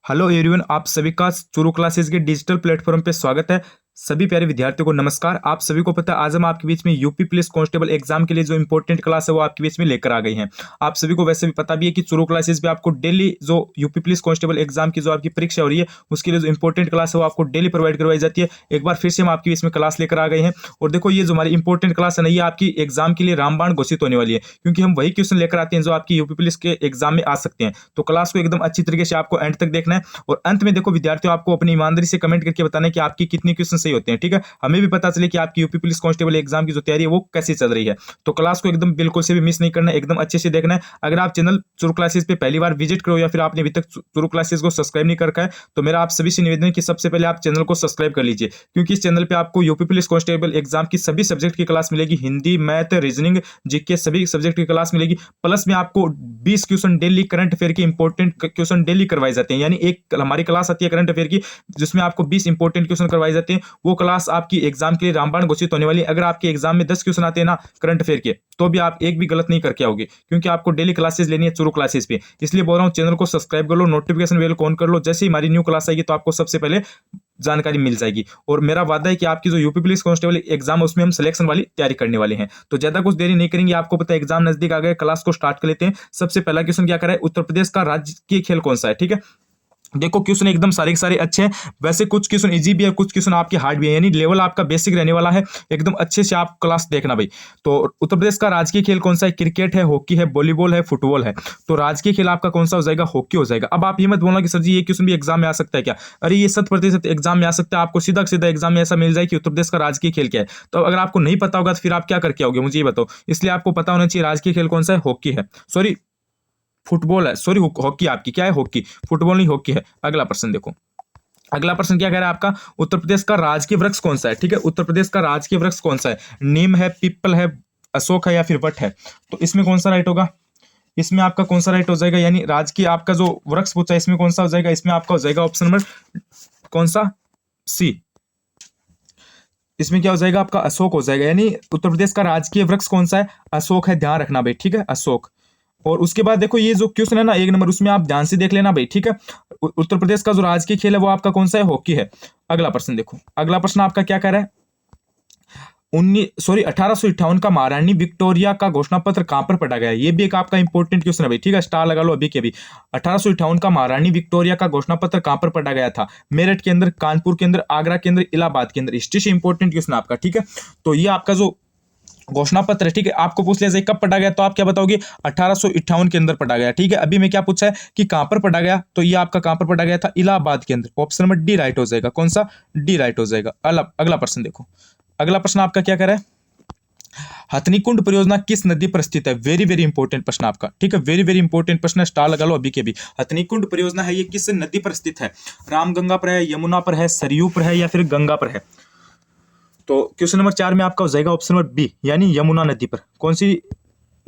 Hello everyone, आप सभी का चुरू क्लासेस के डिजिटल प्लेटफॉर्म पे स्वागत है। सभी प्यारे विद्यार्थियों को नमस्कार। आप सभी को पता है आज हम आपके बीच में यूपी पुलिस कांस्टेबल एग्जाम के लिए जो इंपॉर्टेंट क्लास है वो आपके बीच में लेकर आ गई हैं। आप सभी को वैसे भी पता भी है कि चुरू क्लासेस पे आपको डेली जो यूपी पुलिस कांस्टेबल एग्जाम की जो आपकी परीक्षा हो रही है उसके लिए जो इंपॉर्टेंट क्लास है वो आपको डेली प्रोवाइड करवाई जाती है। एक बार फिर से हम आपके बीच में क्लास लेकर आ गए हैं और देखो ये जो हमारी इंपॉर्टेंट क्लास है ना, ये आपकी एग्जाम के लिए रामबाण घोषित होने वाली है, क्योंकि हम वही क्वेश्चन लेकर आते हैं जो आपकी यूपी पुलिस के एग्जाम में आ सकते हैं। तो क्लास को एकदम अच्छी तरीके से आपको एंड तक देखना है और अंत में देखो विद्यार्थियों, आपको अपनी ईमानदारी से कमेंट करके बताना है कि आपकी कितनी क्वेश्चन सही होते हैं। ठीक है, हमें भी पता चले कि आपकी यूपी पुलिस कांस्टेबल एग्जाम की जो तैयारी है वो कैसी चल रही है। तो क्लास को एकदम बिल्कुल से भी मिस नहीं करना है, एकदम अच्छे से देखना है। अगर आप चैनल चुरू क्लासेस पे पहली बार विजिट करो या फिर आपने अभी तक चुरू क्लासेस को सब्सक्राइब नहीं कर रखा है तो मेरा आप सभी से निवेदन है कि सबसे पहले आप चैनल को सब्सक्राइब कर लीजिए, क्योंकि इस चैनल पे आपको यूपी पुलिस कांस्टेबल एग्जाम की सभी सब्जेक्ट की क्लास मिलेगी। हिंदी, मैथ, रीजनिंग, जीके सभी सब्जेक्ट की क्लास मिलेगी। प्लस में आपको 20 क्वेश्चन डेली करंट अफेयर के इंपॉर्टेंट क्वेश्चन डेली करवाए जाते हैं। यानी एक हमारी क्लास आती है करंट अफेयर की जिसमें आपको 20 इंपॉर्टेंट क्वेश्चन करवाए जाते हैं। वो क्लास आपकी एग्जाम के लिए रामबाण घोषित होने वाली है। अगर आपके एग्जाम में 10 क्वेश्चन आते हैं ना करंट अफेयर के, तो भी आप एक भी गलत नहीं करके आओगे, क्योंकि आपको डेली क्लासेस लेनी है चुरू क्लासेस पे। इसलिए बोल रहा हूँ चैनल को सब्सक्राइब कर लो, नोटिफिकेशन बेल को ऑन कर लो। जैसे ही हमारी न्यू क्लास आएगी तो आपको सबसे पहले जानकारी मिल जाएगी। और मेरा वादा है कि आपकी जो यूपी पुलिस कांस्टेबल एग्जाम है उसमें हम सिलेक्शन वाली तैयारी करने वाले हैं। तो ज्यादा कुछ देरी नहीं करेंगे, आपको पता है एग्जाम नजदीक आ गए, क्लास को स्टार्ट कर लेते हैं। सबसे पहला क्वेश्चन क्या करा है, उत्तर प्रदेश का राजकीय खेल कौन सा है। ठीक है, देखो क्वेश्चन एकदम सारे के सारे अच्छे हैं। वैसे कुछ क्वेश्चन इजी भी है, कुछ क्वेश्चन आपके हार्ड भी है, यानी लेवल आपका बेसिक रहने वाला है। एकदम अच्छे से आप क्लास देखना भाई। तो उत्तर प्रदेश का राजकीय खेल कौन सा है, क्रिकेट है, हॉकी है, वॉलीबॉल है, फुटबॉल है। तो राजकीय खेल आपका कौन सा हो जाएगा, हॉकी हो जाएगा। अब आप ये मत बोलना कि सर जी ये क्वेश्चन भी एग्जाम में आ सकता है क्या। अरे ये 100% एग्जाम में आ सकता है। आपको सीधा सीधा एग्जाम में ऐसा मिल जाए कि उत्तर प्रदेश का राजकीय खेल क्या है। तो अगर आपको नहीं पता होगा तो फिर आप क्या करके आओगे, मुझे ये बताओ। इसलिए आपको पता होना चाहिए राजकीय खेल कौन सा है, हॉकी है, सॉरी फुटबॉल है, सॉरी हॉकी आपकी क्या है, हॉकी, फुटबॉल नहीं हॉकी है। अगला प्रश्न देखो, अगला प्रश्न क्या कह रहा है आपका, उत्तर प्रदेश का राजकीय वृक्ष कौन सा है। ठीक है, उत्तर प्रदेश का राजकीय वृक्ष कौन सा है, नीम है, पीपल है, अशोक है या फिर वट है। तो इसमें कौन सा राइट होगा, इसमें आपका कौन सा राइट हो जाएगा, यानी राजकीय आपका जो वृक्ष पूछा है इसमें कौन सा हो जाएगा, इसमें आपका हो जाएगा ऑप्शन नंबर कौन सा, सी। इसमें क्या हो जाएगा आपका, अशोक हो जाएगा। यानी उत्तर प्रदेश का राजकीय वृक्ष कौन सा है, अशोक है, ध्यान रखना भाई। ठीक है, अशोक। और उसके बाद देखो ये जो क्वेश्चन है ना 1 नंबर, उसमें आप ध्यान से देख लेना भाई। ठीक है, उत्तर प्रदेश का जो राजकीय खेल है वो आपका कौन सा है, हॉकी है। अगला प्रश्न देखो, अगला प्रश्न आपका क्या कह रहा है, 1858 का महारानी विक्टोरिया का घोषणा पत्र कहां पर पढ़ा गया है। ये भी एक आपका इंपॉर्टेंट क्वेश्चन है भाई। ठीक है, स्टार लगा लो अभी के अभी। 1858 का महारानी विक्टोरिया का घोषणा पत्र कहां पर पढ़ा गया था, मेरठ के अंदर, कानपुर के अंदर, आगरा के अंदर, इलाहाबाद के अंदर। हिस्ट्री से इंपॉर्टेंट क्वेश्चन आपका। ठीक है, तो ये आपका जो घोषणा पत्र है, ठीक है, आपको पूछ लिया जाए कब पढ़ा गया, तो आप क्या बताओगे, 1858 के अंदर पढ़ा गया। ठीक है, अभी मैं क्या पूछा है कि कहां पर पढ़ा गया, तो ये आपका कहां पर पढ़ा गया था, इलाहाबाद के अंदर। ऑप्शन नंबर डी राइट हो जाएगा। कौन सा, डी राइट हो जाएगा। अगला प्रश्न देखो, अगला प्रश्न आपका क्या कह रहा है, हथनीकुंड परियोजना किस नदी पर स्थित है। वेरी वेरी इंपॉर्टेंट प्रश्न आपका। ठीक है, वेरी वेरी इंपॉर्टेंट प्रश्न है, स्टार लगा लो अभी के भी। हथनीकुंड परियोजना है ये किस नदी पर स्थित है, रामगंगा पर है, यमुना पर है, सरयू पर है या फिर गंगा पर है। तो क्वेश्चन नंबर 4 में आपका हो जाएगा ऑप्शन नंबर बी, यानी यमुना नदी पर। कौन सी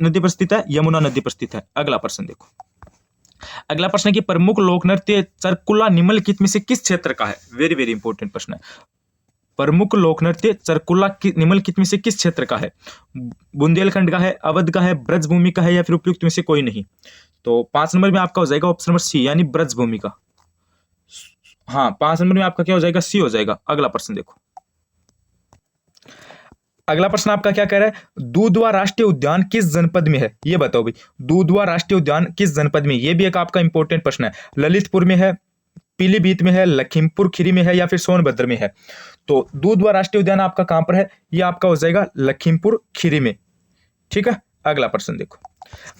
नदी पर स्थित है, यमुना नदी पर स्थित है। अगला प्रश्न देखो, अगला प्रश्न है कि प्रमुख लोक नृत्य चरकुला निम्नलिखित में से किस क्षेत्र का है। वेरी वेरी इंपॉर्टेंट प्रश्न है। प्रमुख लोक नृत्य चरकुला निम्नलिखित में से किस क्षेत्र का है, बुंदेलखंड का है, अवध का है, ब्रजभूमि का है या फिर उपयुक्त में से कोई नहीं। तो 5 नंबर में आपका हो जाएगा ऑप्शन नंबर सी, यानी ब्रजभूमि का। हाँ, 5 नंबर में आपका क्या हो जाएगा, सी हो जाएगा। अगला प्रश्न देखो, अगला प्रश्न आपका क्या कह रहा है, दूधवा राष्ट्रीय उद्यान किस जनपद में है। ये बताओ भाई, दूधवा राष्ट्रीय उद्यान किस जनपद में। ये भी एक आपका इंपॉर्टेंट प्रश्न है। ललितपुर में है, पीलीभीत में है, लखीमपुर खीरी में है या फिर सोनभद्र में है। तो दूधवा राष्ट्रीय उद्यान आपका कहां पर है, ये आपका हो जाएगा लखीमपुर खीरी में। ठीक है, अगला प्रश्न देखो,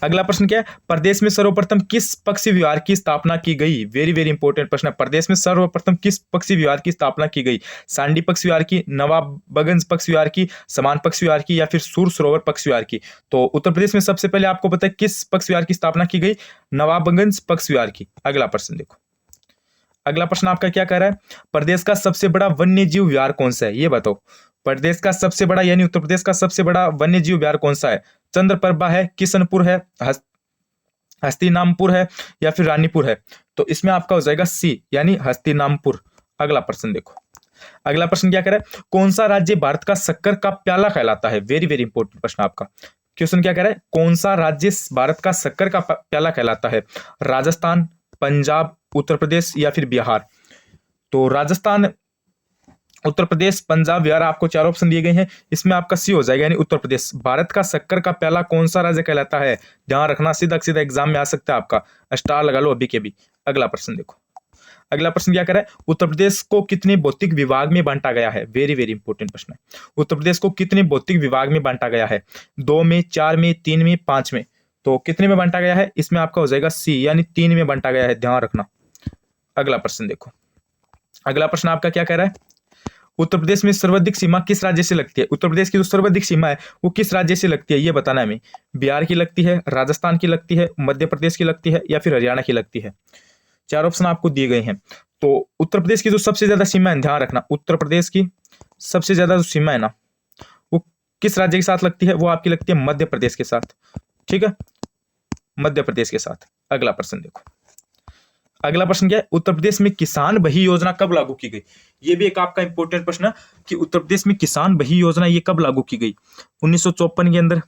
अगला प्रश्न क्या है, प्रदेश में सर्वप्रथम किस पक्षी विहार की स्थापना की गई। वेरी वेरी इंपॉर्टेंट प्रश्न है। प्रदेश में सर्वप्रथम किस पक्षी विहार की स्थापना की गई, सांडी पक्षी विहार की, नवाबगंज पक्षी विहार की, समान पक्षी विहार की या फिर सूर सरोवर पक्षी विहार की। तो उत्तर प्रदेश में सबसे पहले आपको पता है किस पक्षी विहार की स्थापना की गई, नवाबगंज पक्षी विहार की। अगला प्रश्न देखो, अगला प्रश्न आपका क्या कह रहा है, प्रदेश का सबसे बड़ा वन्य जीव विहार कौन सा है। ये बताओ, प्रदेश का सबसे बड़ा यानी उत्तर प्रदेश का सबसे बड़ा वन्य जीव विहार कौन सा है, चंद्रप्रभा है, किशनपुर है, हस्तिनापुर है या फिर रानीपुर है। तो इसमें आपका हो जाएगा सी, यानी हस्तिनापुर। अगला प्रश्न देखो, अगला प्रश्न क्या कह रहा है, कौन सा राज्य भारत का शक्कर का प्याला कहलाता है। वेरी वेरी इंपॉर्टेंट प्रश्न आपका। क्वेश्चन क्या कह रहा है, कौन सा राज्य भारत का शक्कर का प्याला कहलाता है, राजस्थान, पंजाब, उत्तर प्रदेश या फिर बिहार। तो राजस्थान, उत्तर प्रदेश, पंजाब, बिहार, आपको चार ऑप्शन दिए गए हैं। इसमें आपका सी हो जाएगा, यानी उत्तर प्रदेश। भारत का शक्कर का प्याला कौन सा राज्य कहलाता है? ध्यान रखना, सीधा सीधा एग्जाम में आ सकता है आपका, स्टार लगा लो अभी के भी। अगला प्रश्न देखो, अगला प्रश्न क्या करे, उत्तर प्रदेश को कितने भौतिक विभाग में बांटा गया है? वेरी वेरी इंपॉर्टेंट प्रश्न है। उत्तर प्रदेश को कितने भौतिक विभाग में बांटा गया है? 2 में, 4 में, 3 में, 5 में। तो कितने में बांटा गया है? इसमें आपका हो जाएगा सी, यानी 3 में बांटा गया है, ध्यान रखना। अगला प्रश्न देखो, अगला प्रश्न आपका क्या कह रहा है, उत्तर प्रदेश में सर्वाधिक सीमा किस राज्य से लगती है? उत्तर प्रदेश की जो सर्वाधिक सीमा है वो किस राज्य से लगती है, ये बताना है हमें। बिहार की लगती है, राजस्थान की लगती है, मध्य प्रदेश की लगती है, या फिर हरियाणा की लगती है? चार ऑप्शन आपको दिए गए हैं। तो उत्तर प्रदेश की जो सबसे ज्यादा सीमा है, ध्यान रखना, उत्तर प्रदेश की सबसे ज्यादा जो सीमा है ना, वो किस राज्य के साथ लगती है? वो आपकी लगती है मध्य प्रदेश के साथ, ठीक है, मध्य प्रदेश के साथ। अगला प्रश्न देखो, अगला प्रश्न क्या है, उत्तर प्रदेश में किसान बही योजना कब लागू की गई? ये भी एक आपका इंपॉर्टेंट प्रश्न है कि उत्तर प्रदेश में किसान बही योजना ये कब लागू की गई? 1954 के अंदर,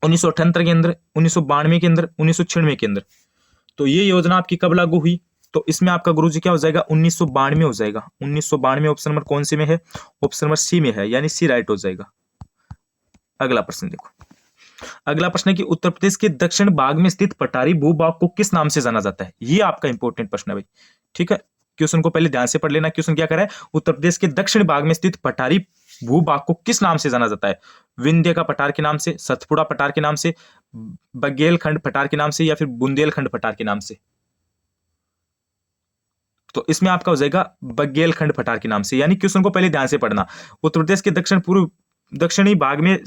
1978 के अंदर, 1992 के अंदर, 1996 के अंदर। तो ये योजना आपकी कब लागू हुई? तो इसमें आपका गुरुजी क्या हो जाएगा, 1992 हो जाएगा। 1992 ऑप्शन नंबर कौन से में है? ऑप्शन नंबर सी में है, यानी सी राइट हो जाएगा। अगला प्रश्न देखो, अगला प्रश्न है कि उत्तर प्रदेश के दक्षिण भाग में स्थित पठारी भूभाग को किस नाम से जाना जाता है? ये आपका इंपॉर्टेंट प्रश्न है भाई, ठीक है। क्वेश्चन को पहले ध्यान से पढ़ लेना। क्वेश्चन क्या कर रहा है, उत्तर प्रदेश के दक्षिण भाग में स्थित पठारी भूभाग को किस नाम से जाना जाता है? विंध्य का पठार के नाम से, सतपुड़ा पठार के नाम से, बघेलखंड पठार के नाम से, या फिर बुंदेलखंड पठार के नाम से? तो इसमें आपका हो जाएगा बघेलखंड पठार के नाम से, यानी क्वेश्चन को पहले ध्यान से पढ़ना। उत्तर प्रदेश के दक्षिणी भाग में,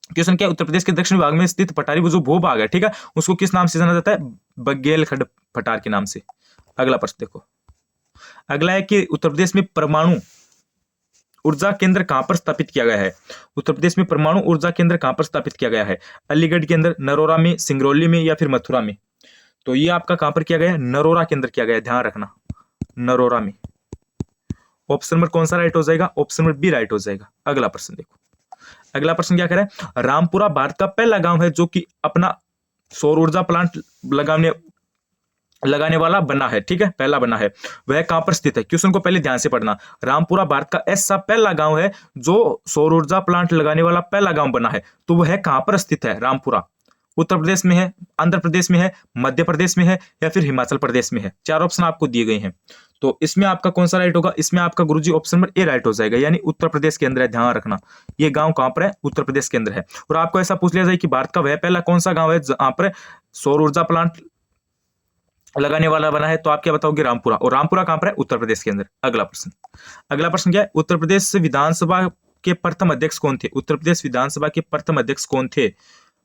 क्वेश्चन क्या, उत्तर प्रदेश के दक्षिण भाग में स्थित पठारी जो भूभाग है, ठीक है, उसको किस नाम से जाना जाता है? बघेलखंड पठार के नाम से। अगला प्रश्न देखो, अगला है कि उत्तर प्रदेश में परमाणु ऊर्जा केंद्र कहां पर स्थापित किया गया है? उत्तर प्रदेश में परमाणु ऊर्जा केंद्र कहां पर स्थापित किया गया है? अलीगढ़ के अंदर, नरोरा में, सिंगरौली में, या फिर मथुरा में? तो ये आपका कहां पर किया गया है? नरोरा के अंदर किया गया है, ध्यान रखना, नरोरा में। ऑप्शन नंबर कौन सा राइट हो जाएगा? ऑप्शन नंबर बी राइट हो जाएगा। अगला प्रश्न देखो, अगला प्रश्न क्या कह रहा है, रामपुरा भारत का पहला गांव है जो कि अपना सौर ऊर्जा प्लांट लगाने वाला बना है, ठीक है, पहला बना है। वह कहां पर स्थित है? क्वेश्चन को पहले ध्यान से पढ़ना। रामपुरा भारत का ऐसा पहला गांव है जो सौर ऊर्जा प्लांट लगाने वाला पहला गांव बना है, तो वह कहां पर स्थित है? रामपुरा उत्तर प्रदेश में है, आंध्र प्रदेश में है, मध्य प्रदेश में है, या फिर हिमाचल प्रदेश में है? चार ऑप्शन आपको दिए गए हैं। तो इसमें आपका कौन सा राइट होगा? इसमें आपका गुरुजी ऑप्शन नंबर ए राइट हो जाएगा, यानी उत्तर प्रदेश के अंदर है, ध्यान रखना। ये गांव कहां पर है? उत्तर प्रदेश के अंदर है। और आपको ऐसा पूछ लिया जाए कि भारत का वह पहला कौन सा गांव है जहां पर सौर ऊर्जा प्लांट लगाने वाला बना है, तो आप क्या बताओगे? रामपुरा। और रामपुरा कहां पर है? उत्तर प्रदेश के अंदर। अगला प्रश्न, अगला प्रश्न क्या है, उत्तर प्रदेश विधानसभा के प्रथम अध्यक्ष कौन थे? उत्तर प्रदेश विधानसभा के प्रथम अध्यक्ष कौन थे?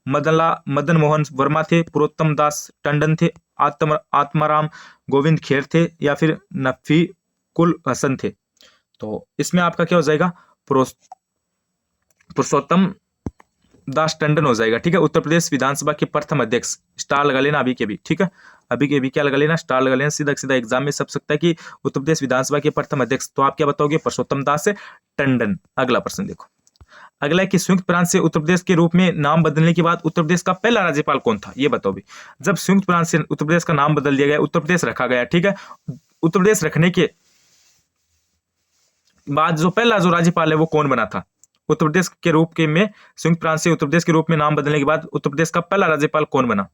मदन मोहन वर्मा थे, पुरुषोत्तम दास टंडन थे, आत्माराम गोविंद खेर थे, या फिर नफी कुल हसन थे? तो इसमें आपका क्या हो जाएगा? पुरुषोत्तम दास टंडन हो जाएगा, ठीक है। उत्तर प्रदेश विधानसभा के प्रथम अध्यक्ष, स्टार लगा लेना अभी के भी, ठीक है, अभी के भी क्या लगा लेना? स्टार लगा लेना। सीधा सीधा एग्जाम में सब सकता है कि उत्तर प्रदेश विधानसभा के प्रथम अध्यक्ष, तो आप क्या बताओगे? पुरुषोत्तम दास टंडन। अगला प्रश्न देखो, अगला है कि संयुक्त प्रांत से उत्तर प्रदेश के रूप में नाम बदलने के बाद उत्तर प्रदेश का पहला राज्यपाल कौन था? ये बताओ भी। जब संयुक्त प्रांत से उत्तर प्रदेश का नाम बदल दिया गया, उत्तर प्रदेश रखा गया, ठीक है, उत्तर प्रदेश रखने के बाद जो पहला जो राज्यपाल है वो कौन बना था? उत्तर प्रदेश के रूप के में, संयुक्त प्रांत से उत्तर प्रदेश के रूप में नाम बदलने के बाद उत्तर प्रदेश का पहला राज्यपाल कौन बना,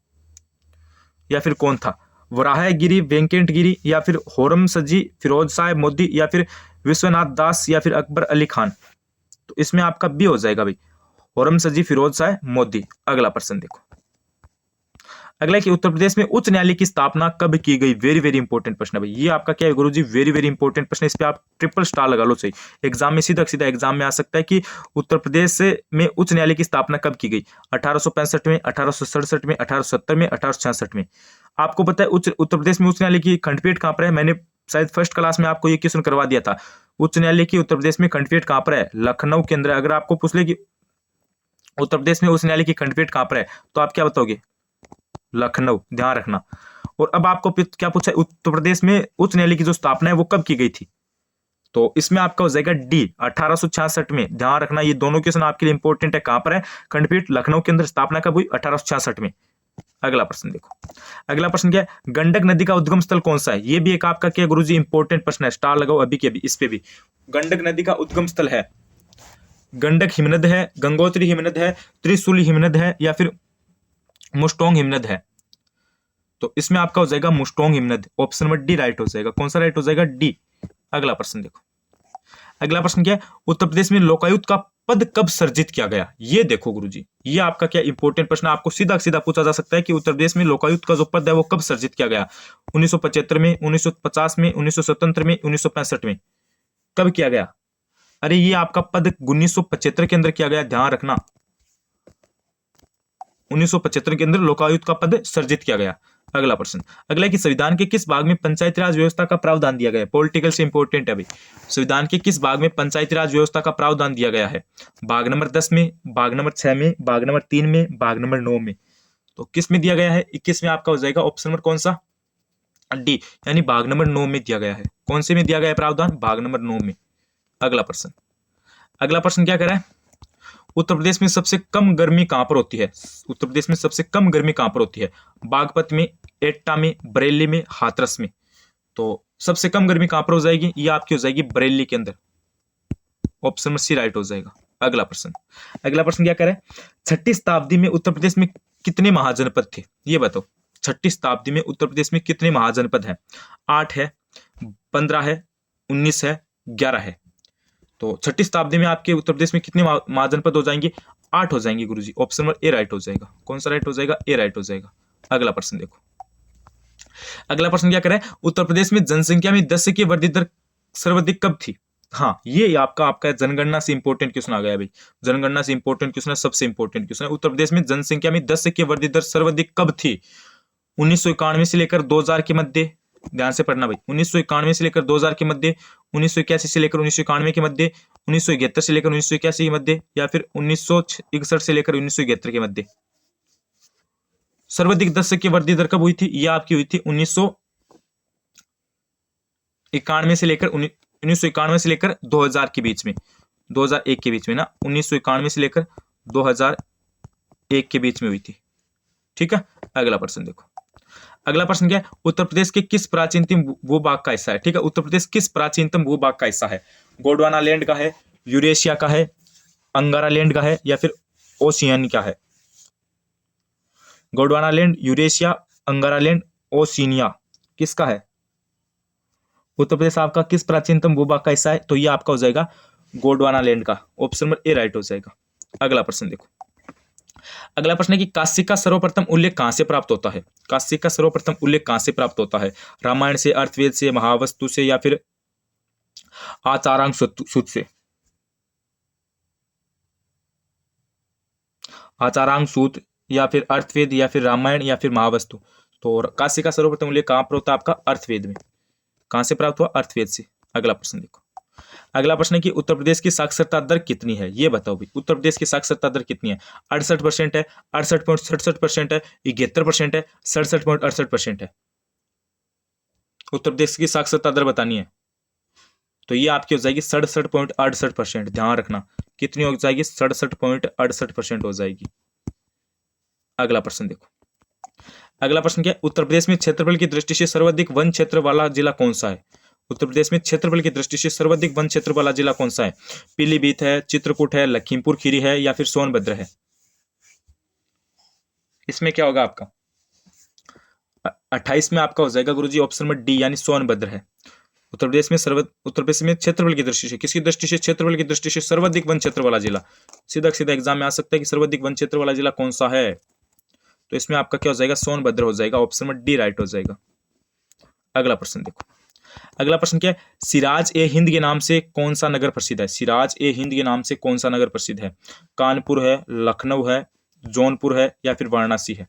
या फिर कौन था? वराहगिरी वेंकट गिरी, या फिर होरम सजी फिरोज शाह मोदी, या फिर विश्वनाथ दास, या फिर अकबर अली खान? तो इसमें आपका बी हो जाएगा भाई, होरम सजी फिरोज शाह मोदी। अगला प्रश्न देखो, अगला कि उत्तर प्रदेश में उच्च न्यायालय की स्थापना कब की गई? वेरी वेरी इंपॉर्टेंट प्रश्न है भाई, ये आपका क्या है गुरुजी? वेरी वेरी इंपॉर्टेंट प्रश्न, इस पे आप ट्रिपल स्टार लगा लो, सही। एग्जाम में सीधा सीधा एग्जाम में आ सकता है कि उत्तर प्रदेश में उच्च न्यायालय की स्थापना कब की गई? 1865 में, 1867 में, 1870 में, 1866 में? आपको पता है उत्तर प्रदेश में उच्च न्यायालय की खंडपीठ कहां पर है? मैंने शायद फर्स्ट क्लास में आपको ये क्वेश्चन करवा दिया था। उच्च न्यायालय की उत्तर प्रदेश में खंडपीठ कहां पर है? लखनऊ के अंदर। अगर आपको पूछ ले कि उत्तर प्रदेश में उच्च न्यायालय की खंडपीठ कहां पर है, तो आप क्या बताओगे? लखनऊ, ध्यान रखना। और अब आपको क्या पूछा है, उत्तर प्रदेश में उच्च न्यायालय की जो स्थापना है वो कब की गई थी? तो इसमें आपका हो जाएगा डी, 1866 में। ध्यान रखना, ये दोनों क्वेश्चन आपके लिए इंपॉर्टेंट है। कहां पर है खंडपीठ? लखनऊ के अंदर। स्थापना कब हुई? 1866 में। अगला प्रश्न देखो, अगला प्रश्न क्या है, गंडक नदी का उद्गम स्थल कौन सा है? ये भी एक आपका क्या गुरुजी इंपॉर्टेंट प्रश्न है, स्टार लगाओ अभी के अभी इस पे भी। गंडक नदी का उद्गम स्थल है, गंडक हिमनद है, गंगोत्री हिमनद है, त्रिशूली हिमनद है, या फिर मुस्टोंग हिमनद है? तो इसमें आपका हो जाएगा मुस्टोंग हिमनद, ऑप्शन नंबर डी राइट हो जाएगा। कौन सा राइट हो जाएगा? डी। अगला प्रश्न देखो, अगला प्रश्न क्या है, उत्तर प्रदेश में लोकायुक्त का पद कब सर्जित किया गया? ये देखो गुरुजी, ये आपका क्या इंपॉर्टेंट प्रश्न, आपको सीधा सीधा पूछा जा सकता है कि उत्तर प्रदेश में लोकायुक्त का जो पद है वो कब सर्जित किया गया? 1975 में, 1950 में, 1977 में, 1965 में? कब किया गया? अरे ये आपका पद 1975 के अंदर किया गया, ध्यान रखना। 1975 के अंदर लोकायुक्त का पद सर्जित किया गया। अगला प्रश्न, अगला कि संविधान के किस भाग में पंचायती राज व्यवस्था का प्रावधान दिया गया है? पॉलिटिकल से इंपॉर्टेंट है भाई। संविधान के किस भाग में पंचायती राज व्यवस्था का प्रावधान दिया गया है? भाग नंबर 10 में, भाग नंबर 6 में, भाग नंबर 3 में, भाग नंबर 9 में? तो किस में दिया गया है? 21 में आपका हो जाएगा ऑप्शन नंबर कौन सा? डी, यानी भाग नंबर 9 में दिया गया है। कौन से में दिया गया है प्रावधान? भाग नंबर 9 में। अगला प्रश्न, अगला प्रश्न क्या कह रहा है, उत्तर प्रदेश में सबसे कम गर्मी कहां पर होती है? उत्तर प्रदेश में सबसे कम गर्मी कहां पर होती है? बागपत में, एटा में, बरेली में, हाथरस में? तो सबसे कम गर्मी कहां पर हो जाएगी? ये आपकी हो जाएगी बरेली के अंदर, ऑप्शन नंबर सी राइट हो जाएगा। अगला प्रश्न, अगला प्रश्न क्या करे, 6ठी शताब्दी में उत्तर प्रदेश में कितने महाजनपद थे? ये बताओ, 6ठी शताब्दी में उत्तर प्रदेश में कितने महाजनपद है? 8 है, 15 है, 19 है, 11 है? तो 6ठी शताब्दी में आपके उत्तर प्रदेश में कितने महाजनपद हो जाएंगे? 8 हो जाएंगे गुरुजी, ऑप्शन नंबर ए राइट हो जाएगा। कौन सा राइट हो जाएगा? ए राइट हो जाएगा। अगला प्रश्न देखो, अगला प्रश्न क्या करे, उत्तर प्रदेश में जनसंख्या में 10 की वृद्धि दर सर्वाधिक कब थी? हाँ, ये आपका जनगणना से इंपॉर्टेंट क्वेश्चन आ गया भाई, जनगणना से इंपॉर्टेंट क्वेश्चन है, सबसे इंपॉर्टेंट क्वेश्चन है। उत्तर प्रदेश में जनसंख्या में 10 की वृद्धि दर सर्वाधिक कब थी? 1991 से लेकर 2000 के मध्य, ध्यान से पढ़ना भाई, 1991 से लेकर 2000 के मध्य, 1981 से लेकर 1991 के मध्य, 1971 से लेकर 1981 के मध्य, या फिर 1961 से लेकर 1971 के मध्य? सर्वाधिक 10 की वृद्धि दर कब हुई थी? यह आपकी हुई थी 1991 से लेकर 1991 से लेकर 2000 के बीच में, 2001 के बीच में ना, 1991 से लेकर 2001 के बीच में हुई थी। ठीक है, अगला प्रश्न देखो, अगला प्रश्न क्या है, उत्तर प्रदेश के किस प्राचीनतम भूभाग का हिस्सा है? ठीक है, उत्तर प्रदेश किस प्राचीनतम भूभाग का हिस्सा है? गोंडवाना लैंड का है, यूरेशिया का है, अंगारा लैंड का है, या फिर ओशियन का है? गोंडवाना लैंड, यूरेशिया, अंगारा लैंड, ओशिनिया, किसका है? उत्तर प्रदेश आपका किस प्राचीनतम भूभाग का हिस्सा है? तो ये आपका हो जाएगा गोंडवाना लैंड का, ऑप्शन नंबर ए राइट हो जाएगा। अगला प्रश्न देखो, अगला प्रश्न है कि काशी का सर्वप्रथम उल्लेख कहां से प्राप्त होता है? काशी का सर्वप्रथम उल्लेख कहां से प्राप्त होता है? रामायण से, अर्थवेद से, महावस्तु से, या फिर आचारांग सूत्र से? आचारांग सूत्र, या फिर अर्थवेद, या फिर रामायण, या फिर महावस्तु? तो काशी का सर्वप्रथम उल्लेख कहां पर होता है? आपका अर्थवेद में। कहां से प्राप्त हुआ? अर्थवेद से। अगला प्रश्न देखो, अगला प्रश्न है कि उत्तर प्रदेश की साक्षरता दर कितनी है? ये बताओ भाई, उत्तर प्रदेश की साक्षरता दर कितनी है? 68% है, 68.67% है, 71% है, 67.68% है? उत्तर प्रदेश की साक्षरता दर बतानी है, तो ये आपकी हो जाएगी 67.68%। ध्यान रखना, कितनी हो जाएगी? 67.68% हो जाएगी। अगला प्रश्न देखो, अगला प्रश्न क्या है, उत्तर प्रदेश में क्षेत्रफल की दृष्टि से सर्वाधिक वन क्षेत्र वाला जिला कौन सा है? उत्तर प्रदेश में क्षेत्रफल की दृष्टि से सर्वाधिक वन क्षेत्र वाला जिला कौन सा है? पीलीभीत है, चित्रकूट है, लखीमपुर खीरी है, या फिर सोनभद्र है? इसमें क्या होगा आपका? 28 में आपका हो जाएगा गुरुजी ऑप्शन नंबर डी, यानी सोनभद्र है। उत्तर प्रदेश में क्षेत्रफल की दृष्टि से, किसकी दृष्टि से? क्षेत्रफल की दृष्टि से सर्वाधिक वन क्षेत्र वाला जिला। सीधा सीधा एग्जाम में आ सकता है कि सर्वाधिक वन क्षेत्र वाला जिला कौन सा है? तो इसमें आपका क्या हो जाएगा? सोनभद्र हो जाएगा, ऑप्शन नंबर डी राइट हो जाएगा। अगला प्रश्न देखो, अगला प्रश्न क्या है, सिराज ए हिंद के नाम से कौन सा नगर प्रसिद्ध है? सिराज ए हिंद के नाम से कौन सा नगर प्रसिद्ध है? कानपुर है, लखनऊ है, जौनपुर है, या फिर वाराणसी है?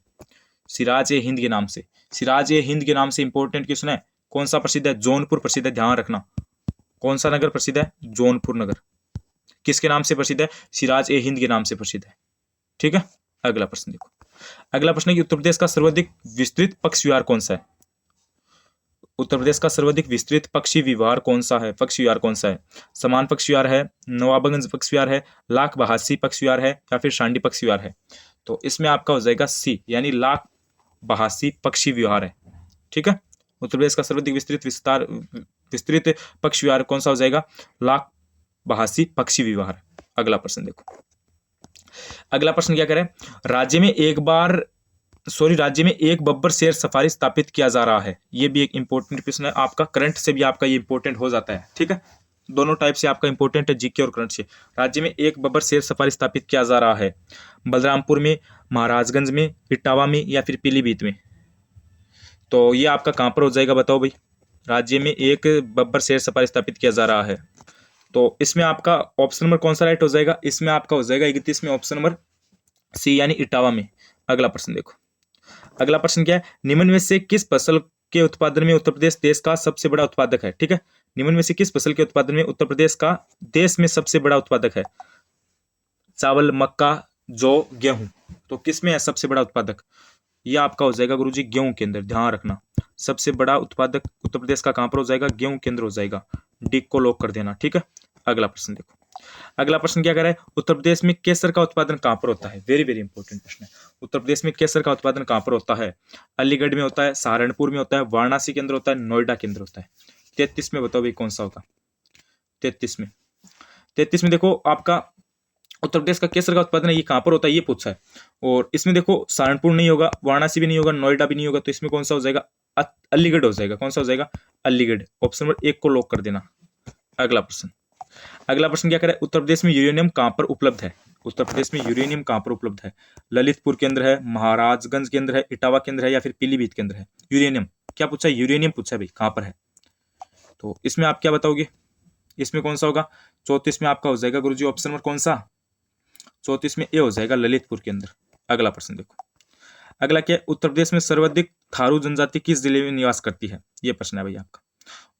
सिराज ए हिंद के नाम से, सिराज ए हिंद के नाम से इंपॉर्टेंट क्वेश्चन है, कौन सा प्रसिद्ध है? जौनपुर प्रसिद्ध है। ध्यान रखना, कौन सा नगर प्रसिद्ध है? जौनपुर नगर। किसके नाम से प्रसिद्ध है? सिराज ए हिंद के नाम से प्रसिद्ध है। ठीक है, अगला प्रश्न देखो, अगला प्रश्न है कि उत्तर प्रदेश का सर्वाधिक विस्तृत पक्षी विहार कौन सा है? उत्तर प्रदेश का सर्वाधिक विस्तृत पक्षी विहार कौन सा है? पक्षी विहार कौन सा है? समान पक्षी विहार है, नवाबगंज पक्षी विहार है, लाख बहासी पक्षी विहार है, या फिर शांडी पक्षी विहार है? तो इसमें आपका हो जाएगा सी, यानी लाख भाषी पक्षी विहार है। ठीक है, उत्तर प्रदेश का सर्वाधिक विस्तृत पक्षी विहार कौन सा हो जाएगा? लाख भाषी पक्षी विहार। अगला प्रश्न देखो, अगला प्रश्न क्या करें, राज्य में एक बब्बर शेर सफारी स्थापित किया जा रहा है। ये भी एक इंपॉर्टेंट प्रश्न है आपका, करंट से भी आपका ये इंपॉर्टेंट हो जाता है। ठीक है, दोनों टाइप से आपका इंपॉर्टेंट है, जीके और करंट से। राज्य में एक बब्बर शेर सफारी स्थापित किया जा रहा है, बलरामपुर में, महाराजगंज में, इटावा में या फिर पीलीभीत में। तो ये आपका कहाँ पर हो जाएगा बताओ भाई? राज्य में एक बब्बर शेर सफारी स्थापित किया जा रहा है, तो इसमें आपका ऑप्शन नंबर कौन सा राइट हो जाएगा? इसमें आपका हो जाएगा 31 में ऑप्शन नंबर सी यानी इटावा में। अगला प्रश्न देखो, अगला प्रश्न क्या है, निम्न में से किस फसल के उत्पादन में उत्तर प्रदेश देश का सबसे बड़ा उत्पादक है? ठीक है, निम्न में से किस फसल के उत्पादन में उत्तर प्रदेश का देश में सबसे बड़ा उत्पादक है? चावल, मक्का, जौ, गेहूं। तो किस में है सबसे बड़ा उत्पादक? ये आपका हो जाएगा गुरुजी गेहूं के अंदर, ध्यान रखना। सबसे बड़ा उत्पादक उत्तर प्रदेश का कहां पर हो जाएगा? गेहूं के अंदर हो जाएगा। डी को लॉक कर देना। ठीक है, अगला प्रश्न देखो, अगला प्रश्न क्या कह रहा है, उत्तर प्रदेश में केसर का उत्पादन कहां पर होता है? वेरी वेरी इंपॉर्टेंट प्रश्न है। उत्तर प्रदेश में केसर का उत्पादन कहां पर होता है? अलीगढ़ में होता है, सहारनपुर में होता है, वाराणसी के अंदर होता है, नोएडा के अंदर होता है। 33 में बताओ भाई कौन सा होगा? 33 में देखो आपका उत्तर प्रदेश का केसर का उत्पादन है, ये कहां पर होता है ये पूछा है। और इसमें देखो सहारनपुर नहीं होगा, वाराणसी भी नहीं होगा, नोएडा भी नहीं होगा, तो इसमें कौन सा हो जाएगा? अलीगढ़ हो जाएगा। कौन सा हो जाएगा? अलीगढ़। ऑप्शन नंबर 1 को लॉक कर देना। अगला प्रश्न, अगला प्रश्न क्या करे, उत्तर प्रदेश में यूरेनियम कहां पर उपलब्ध है? उत्तर प्रदेश में यूरेनियम कहां पर उपलब्ध है? ललितपुर के अंदर है, महाराजगंज के अंदर है, इटावा के अंदर है या फिर पीलीभीत के अंदर है? यूरेनियम क्या पूछा है? यूरेनियम पूछा है भाई, कहां पर है? तो इसमें आप क्या बताओगे? इसमें कौन सा होगा? 34 में आपका हो जाएगा गुरुजी ऑप्शन नंबर कौन सा? 34 में ए हो जाएगा, ललितपुर के अंदर। अगला प्रश्न देखो, अगला क्या है, उत्तर प्रदेश में सर्वाधिक थारू जनजाति किस जिले में निवास करती है? यह प्रश्न है भाई आपका।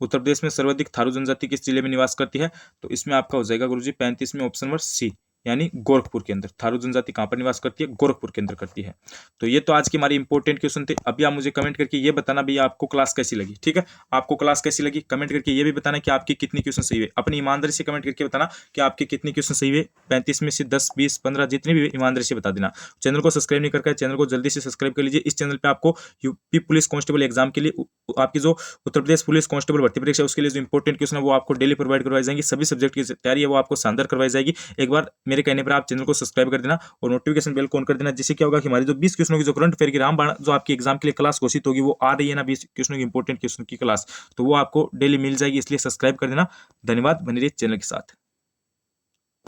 उत्तर प्रदेश में सर्वाधिक थारू जनजाति किस जिले में निवास करती है? तो इसमें आपका हो जाएगा गुरुजी 35 में ऑप्शन नंबर सी यानी गोरखपुर के अंदर। थारू जनजाति कहां पर निवास करती है? गोरखपुर के अंदर करती है। तो ये तो आज की हमारी इंपॉर्टेंट क्वेश्चन थे। अभी आप मुझे कमेंट करके ये बताना भैया आपको क्लास कैसी लगी। ठीक है, आपको क्लास कैसी लगी कमेंट करके ये भी बताना कि आपकी कितनी क्वेश्चन सही हुए। अपनी ईमानदारी से कमेंट करके बताना कि आपके कितनी क्वेश्चन सही हुए। 35 में से 10, 20, 15 जितने भी ईमानदारी से बता देना। चैनल को सब्सक्राइब नहीं करके चैनल को जल्दी से सब्सक्राइब कर लीजिए। इस चैनल पर आपको यूपी पुलिस कांस्टेबल एग्जाम के लिए आपकी जो उत्तर प्रदेश पुलिस कांस्टेबल भर्ती परीक्षा उसके लिए जो इंपॉर्टेंट क्वेश्चन है वो आपको डेली प्रोवाइड करवाई जाएंगी। सभी सब्जेक्ट की तैयारी है वो आपको शानदार करवाई जाएगी। एक बार मेरे कहने पर आप चैनल को सब्सक्राइब कर देना और नोटिफिकेशन बेल को ऑन कर देना, जिससे क्या होगा कि हमारी जो 20 क्वेश्चनों की जो करंट अफेयर की रामबाण जो आपकी एग्जाम के लिए क्लास घोषित होगी वो आ रही है ना, 20 क्वेश्चनों की इंपॉर्टेंट क्वेश्चन की क्लास, तो वो आपको डेली मिल जाएगी। इसलिए सब्सक्राइब कर देना। धन्यवाद, बने रहिए चैनल के साथ।